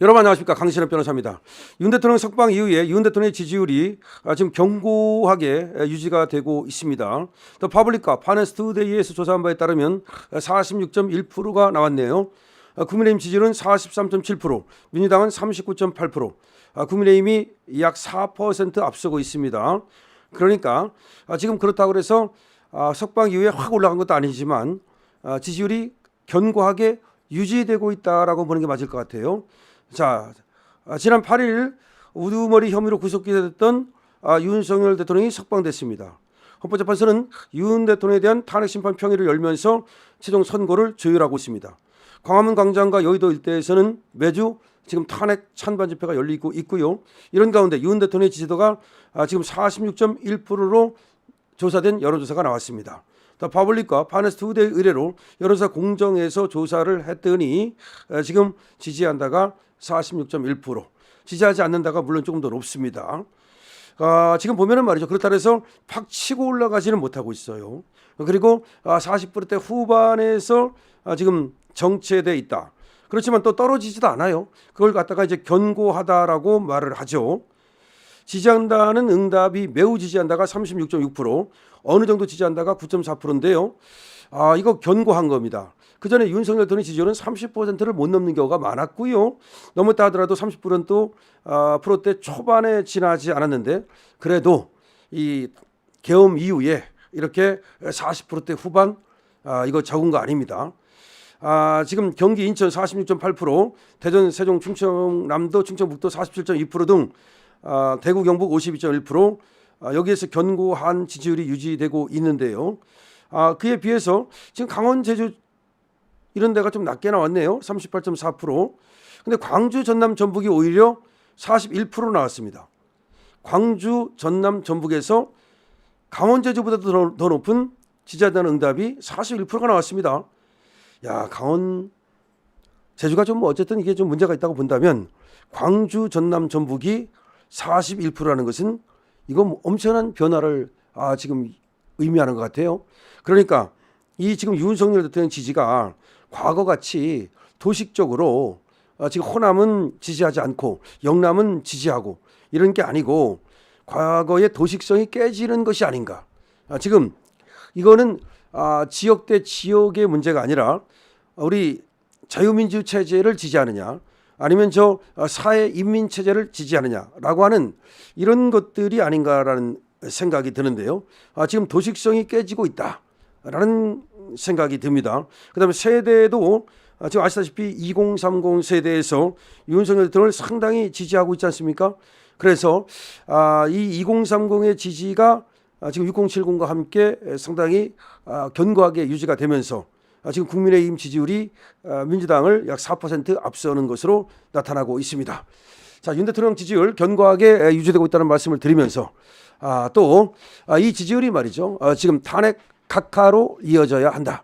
여러분 안녕하십니까, 강신업 변호사입니다. 윤 대통령 석방 이후에 윤 대통령의 지지율이 지금 견고하게 유지가 되고 있습니다. 더 파블릭과 파네스 투데이에서 조사한 바에 따르면 46.1%가 나왔네요. 국민의힘 지지율은 43.7%, 민주당은 39.8%, 국민의힘이 약 4% 앞서고 있습니다. 그러니까 지금 그렇다고 해서 석방 이후에 확 올라간 것도 아니지만 지지율이 견고하게 유지되고 있다라고 보는 게 맞을 것 같아요. 자, 지난 8일 우두머리 혐의로 구속기소됐던 윤석열 대통령이 석방됐습니다. 헌법재판소는 윤 대통령에 대한 탄핵심판 평일을 열면서 최종 선고를 조율하고 있습니다. 광화문 광장과 여의도 일대에서는 매주 지금 탄핵 찬반 집회가 열리고 있고요. 이런 가운데 윤 대통령의 지지도가 지금 46.1%로 조사된 여론조사가 나왔습니다. 더 파블릭과 파네스 투데이 의뢰로 여론조사 공정에서 조사를 했더니 지금 지지한다가 46.1%, 지지하지 않는다가 물론 조금 더 높습니다. 지금 보면은 말이죠. 그렇다 해서 팍 치고 올라가지는 못하고 있어요. 그리고 40%대 후반에서 지금 정체돼 있다. 그렇지만 또 떨어지지도 않아요. 그걸 갖다가 이제 견고하다라고 말을 하죠. 지지한다는 응답이 매우 지지한다가 36.6%, 어느 정도 지지한다가 9.4%인데요. 이거 견고한 겁니다. 그 전에 윤석열 대통령 지지율은 30%를 못 넘는 경우가 많았고요. 넘었다 하더라도 30%는 또 프로때 초반에 지나지 않았는데 그래도 이 계엄 이후에 이렇게 40%대 후반 이거 적은 거 아닙니다. 지금 경기 인천 46.8%, 대전 세종 충청남도 충청북도 47.2% 등 대구 경북 52.1%, 여기에서 견고한 지지율이 유지되고 있는데요. 그에 비해서 지금 강원 제주 이런 데가 좀 낮게 나왔네요. 38.4%. 근데 광주 전남 전북이 오히려 41% 나왔습니다. 광주 전남 전북에서 강원 제주보다도 더 높은 지지한다는 응답이 41%가 나왔습니다. 야, 강원 제주가 좀 어쨌든 이게 좀 문제가 있다고 본다면 광주 전남 전북이 41%라는 것은 이건 엄청난 변화를 지금 의미하는 것 같아요. 그러니까 이 지금 윤석열 대통령 지지가 과거같이 도식적으로 지금 호남은 지지하지 않고 영남은 지지하고 이런 게 아니고 과거의 도식성이 깨지는 것이 아닌가. 지금 이거는 지역 대 지역의 문제가 아니라 우리 자유민주 체제를 지지하느냐 아니면 저 사회 인민 체제를 지지하느냐라고 하는 이런 것들이 아닌가라는 생각이 드는데요. 지금 도식성이 깨지고 있다라는 생각이 듭니다. 그다음에 세대도 지금 아시다시피 2030 세대에서 윤석열 대통령을 상당히 지지하고 있지 않습니까? 그래서 이 2030의 지지가 지금 6070과 함께 상당히 견고하게 유지가 되면서 지금 국민의힘 지지율이 민주당을 약 4% 앞서는 것으로 나타나고 있습니다. 자, 윤 대통령 지지율 견고하게 유지되고 있다는 말씀을 드리면서 또 이 지지율이 말이죠. 지금 탄핵 각하로 이어져야 한다.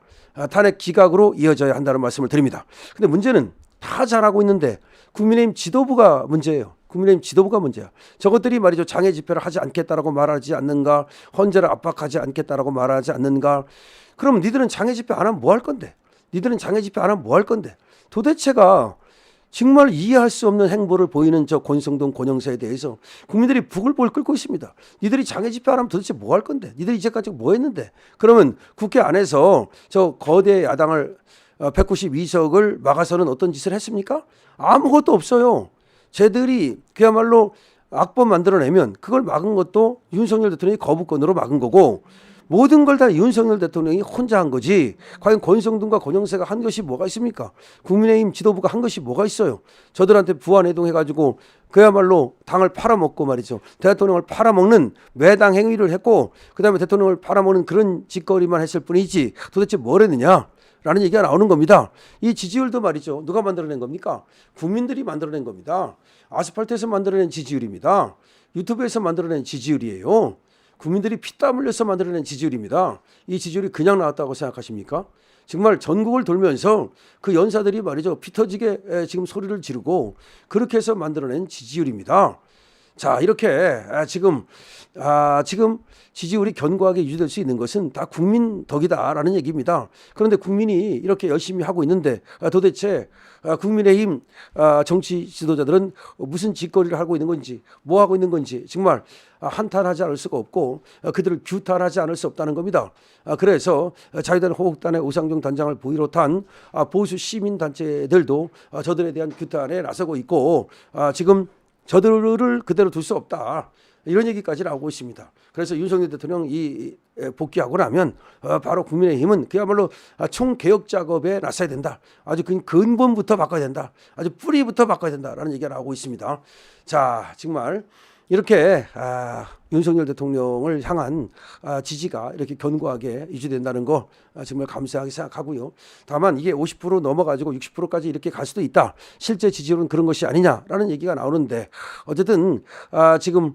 탄핵 기각으로 이어져야 한다는 말씀을 드립니다. 근데 문제는 다 잘하고 있는데 국민의힘 지도부가 문제예요. 국민의힘 지도부가 문제야. 저것들이 말이죠. 장애 집회를 하지 않겠다라고 말하지 않는가, 헌재를 압박하지 않겠다라고 말하지 않는가. 그럼 니들은 장애 집회 안 하면 뭐 할 건데? 니들은 장애 집회 안 하면 뭐 할 건데? 도대체가 정말 이해할 수 없는 행보를 보이는 저 권성동 권영사에 대해서 국민들이 부글부글 끓고 있습니다. 니들이 장애 집회 안 하면 도대체 뭐 할 건데? 니들이 이제까지 뭐 했는데? 그러면 국회 안에서 저 거대 야당을 192석을 막아서는 어떤 짓을 했습니까? 아무것도 없어요. 쟤들이 그야말로 악법 만들어내면 그걸 막은 것도 윤석열 대통령이 거부권으로 막은 거고 모든 걸 다 윤석열 대통령이 혼자 한 거지. 과연 권성동과 권영세가 한 것이 뭐가 있습니까? 국민의힘 지도부가 한 것이 뭐가 있어요? 저들한테 부안해동해가지고 그야말로 당을 팔아먹고 말이죠. 대통령을 팔아먹는 매당 행위를 했고 그다음에 대통령을 팔아먹는 그런 짓거리만 했을 뿐이지 도대체 뭘 했느냐? 라는 얘기가 나오는 겁니다. 이 지지율도 말이죠. 누가 만들어낸 겁니까? 국민들이 만들어낸 겁니다. 아스팔트에서 만들어낸 지지율입니다. 유튜브에서 만들어낸 지지율이에요. 국민들이 피땀 흘려서 만들어낸 지지율입니다. 이 지지율이 그냥 나왔다고 생각하십니까? 정말 전국을 돌면서 그 연사들이 말이죠. 피 터지게 지금 소리를 지르고 그렇게 해서 만들어낸 지지율입니다. 자, 이렇게 지금 지지율이 견고하게 유지될 수 있는 것은 다 국민 덕이다라는 얘기입니다. 그런데 국민이 이렇게 열심히 하고 있는데 도대체 국민의힘 정치 지도자들은 무슨 짓거리를 하고 있는 건지, 뭐 하고 있는 건지 정말 한탄하지 않을 수가 없고 그들을 규탄하지 않을 수 없다는 겁니다. 그래서 자유당 호국단의 오상정 단장을 비롯한 보수 시민 단체들도 저들에 대한 규탄에 나서고 있고 지금 저들을 그대로 둘 수 없다. 이런 얘기까지 나오고 있습니다. 그래서 윤석열 대통령이 복귀하고 나면 바로 국민의힘은 그야말로 총개혁 작업에 나서야 된다. 아주 근본부터 바꿔야 된다. 아주 뿌리부터 바꿔야 된다라는 얘기가 나오고 있습니다. 자, 정말 이렇게 윤석열 대통령을 향한 지지가 이렇게 견고하게 유지된다는 거 정말 감사하게 생각하고요. 다만 이게 50% 넘어가지고 60%까지 이렇게 갈 수도 있다. 실제 지지율은 그런 것이 아니냐라는 얘기가 나오는데 어쨌든 지금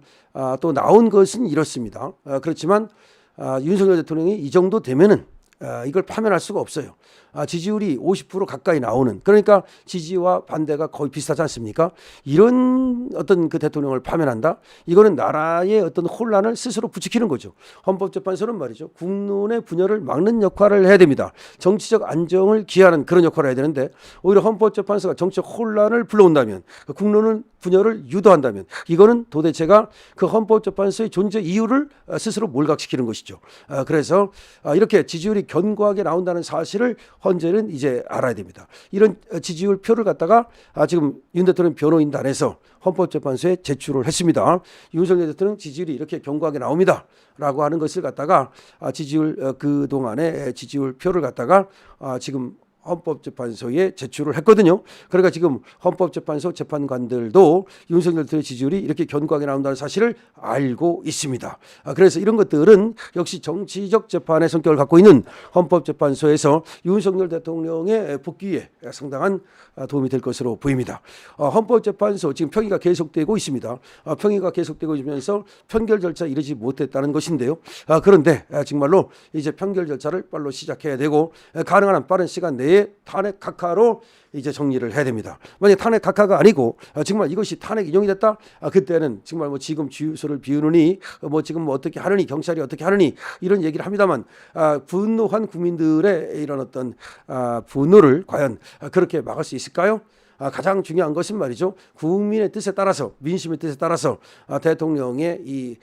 또 나온 것은 이렇습니다. 그렇지만 윤석열 대통령이 이 정도 되면은 이걸 파면할 수가 없어요. 지지율이 50% 가까이 나오는, 그러니까 지지와 반대가 거의 비슷하지 않습니까? 이런 어떤 그 대통령을 파면한다? 이거는 나라의 어떤 혼란을 스스로 부추기는 거죠. 헌법재판소는 말이죠. 국론의 분열을 막는 역할을 해야 됩니다. 정치적 안정을 기하는 그런 역할을 해야 되는데 오히려 헌법재판소가 정치적 혼란을 불러온다면, 국론은 분열을 유도한다면 이거는 도대체가 그 헌법재판소의 존재 이유를 스스로 몰각시키는 것이죠. 그래서 이렇게 지지율이 견고하게 나온다는 사실을 헌재는 이제 알아야 됩니다. 이런 지지율 표를 갖다가 지금 윤 대통령 변호인단에서 헌법재판소에 제출을 했습니다. 윤석열 대통령 지지율이 이렇게 견고하게 나옵니다. 라고 하는 것을 갖다가 지지율 그동안의 지지율 표를 갖다가 지금 헌법재판소에 제출을 했거든요. 그러니까 지금 헌법재판소 재판관들도 윤석열 대통령의 지지율이 이렇게 견고하게 나온다는 사실을 알고 있습니다. 그래서 이런 것들은 역시 정치적 재판의 성격을 갖고 있는 헌법재판소에서 윤석열 대통령의 복귀에 상당한 도움이 될 것으로 보입니다. 헌법재판소 지금 평의가 계속되고 있습니다. 평의가 계속되고 있으면서 판결 절차에 이르지 못했다는 것인데요. 그런데 정말로 이제 판결 절차를 빨리 시작해야 되고 가능한 한 빠른 시간 내에 탄핵 각하로 이제 정리를 해야 됩니다. 만약 탄핵 각하가 아니고 정말 이것이 탄핵 인용이 됐다, 그때는 정말 뭐 지금 주유소를 비우느니 뭐 지금 뭐 어떻게 하느니 경찰이 어떻게 하느니 이런 얘기를 합니다만 분노한 국민들의 이런 어떤 분노를 과연 그렇게 막을 수 있을까요? 가장 중요한 것은 말이죠. 국민의 뜻에 따라서, 민심의 뜻에 따라서 대통령의 이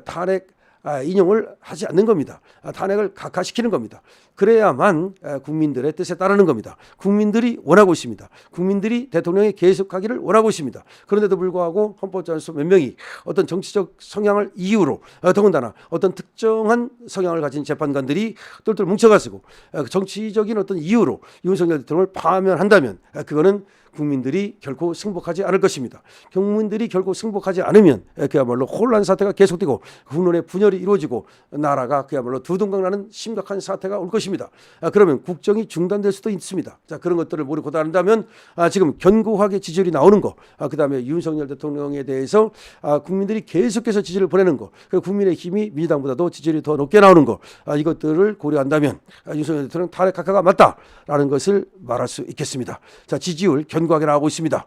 탄핵 인용을 하지 않는 겁니다. 탄핵을 각하시키는 겁니다. 그래야만 국민들의 뜻에 따르는 겁니다. 국민들이 원하고 있습니다. 국민들이 대통령이 계속하기를 원하고 있습니다. 그런데도 불구하고 헌법재판소 몇 명이 어떤 정치적 성향을 이유로 더군다나 어떤 특정한 성향을 가진 재판관들이 똘똘 뭉쳐가지고 정치적인 어떤 이유로 윤석열 대통령을 파면한다면 그거는 국민들이 결코 승복하지 않을 것입니다. 국민들이 결코 승복하지 않으면 그야말로 혼란 사태가 계속되고 국론의 분열이 이루어지고 나라가 그야말로 두둥강나는 심각한 사태가 올 것입니다. 그러면 국정이 중단될 수도 있습니다. 자, 그런 것들을 모르고 고단한다면 지금 견고하게 지지율이 나오는 거, 그다음에 윤석열 대통령에 대해서 국민들이 계속해서 지지를 보내는 거, 국민의 힘이 민주당보다도 지지율이 더 높게 나오는 거, 이것들을 고려한다면 윤석열 대통령 탄핵 각하가 맞다라는 것을 말할 수 있겠습니다. 자, 지지율 견고하게 나오고 있습니다.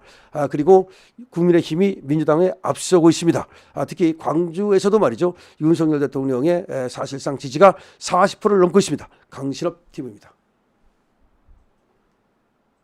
그리고 국민의힘이 민주당에 앞서고 있습니다. 특히 광주에서도 말이죠. 윤석열 대통령의 사실상 지지가 40%를 넘고 있습니다. 강신업 TV입니다.